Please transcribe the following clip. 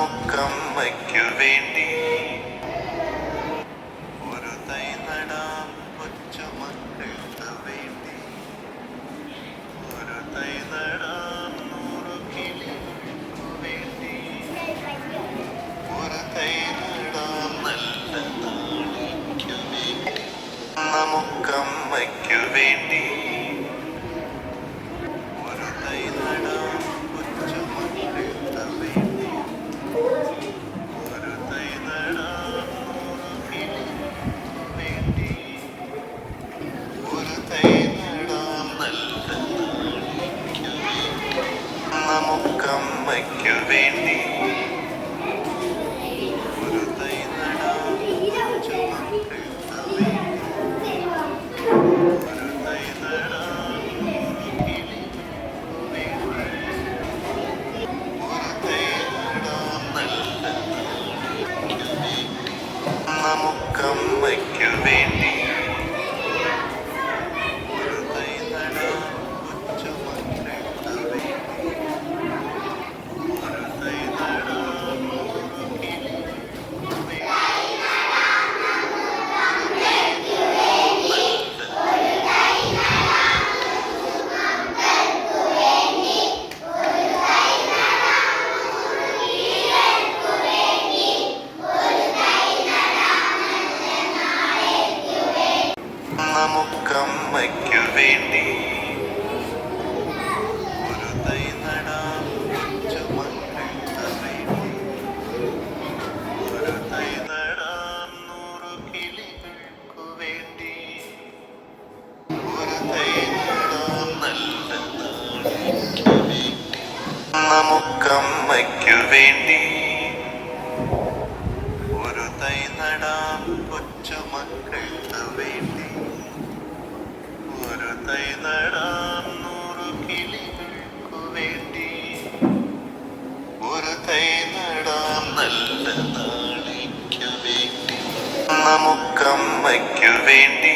നമുക്കമ്മയ്ക്കു വേണ്ടി ഒരു തൈ നടാം, കൊച്ചുമക്കൾക്ക് വേണ്ടി ഒരു തൈ നടാം, 100 കിളികൾക്കു വേണ്ടി ഒരു തൈ നടാം, നല്ല നാളേക്കു വേണ്ടി നമുക്കമ്മയ്ക്കു വേണ്ടി ഒരു തൈ നടാം, കൊച്ചുമക്കൾക്ക് വേണ്ടി ഒരു തൈ നടാം, 100 കിളികൾക്കു വേണ്ടി ഒരു തൈ നടാം, നല്ല നാളേക്കു വേണ്ടി നമുക്കമ്മയ്ക്കു വേണ്ടി ഒരു തൈ നടാം, കൊച്ചുമക്കൾക്ക് വേണ്ടി ഒരു തൈ നടാം, 100 കിളികൾക്കു വേണ്ടി ഒരു തൈ നടാം, നല്ല നാളേക്കു വേണ്ടി നമുക്കമ്മയ്ക്കു വേണ്ടി ഒരു തൈ നടാം, കൊച്ചുമക്കൾക്ക് വേണ്ടി ഒരു തൈ നടാം, 100 കിളികൾക്കു വേണ്ടി നമുക്കമ്മയ്ക്കു വേണ്ടി ഒരു തൈ നടാം, കൊച്ചുമക്കൾക്ക് വേണ്ടി ഒരു തൈ നടാം, 100 കിളികൾക്കു വേണ്ടി ഒരു തൈ നടാം, നല്ല നാളേക്കു വേണ്ടി നമുക്കമ്മയ്ക്കു വേണ്ടി ഒരു തൈ നടാം, കൊച്ചുമക്കൾക്ക് വേണ്ടി ഒരു തൈ നടാം, 100 കിളികൾക്കു വേണ്ടി ഒരു തൈ നടാം, നല്ല നാളേക്കു വേണ്ടി നമുക്കമ്മയ്ക്കു വേണ്ടി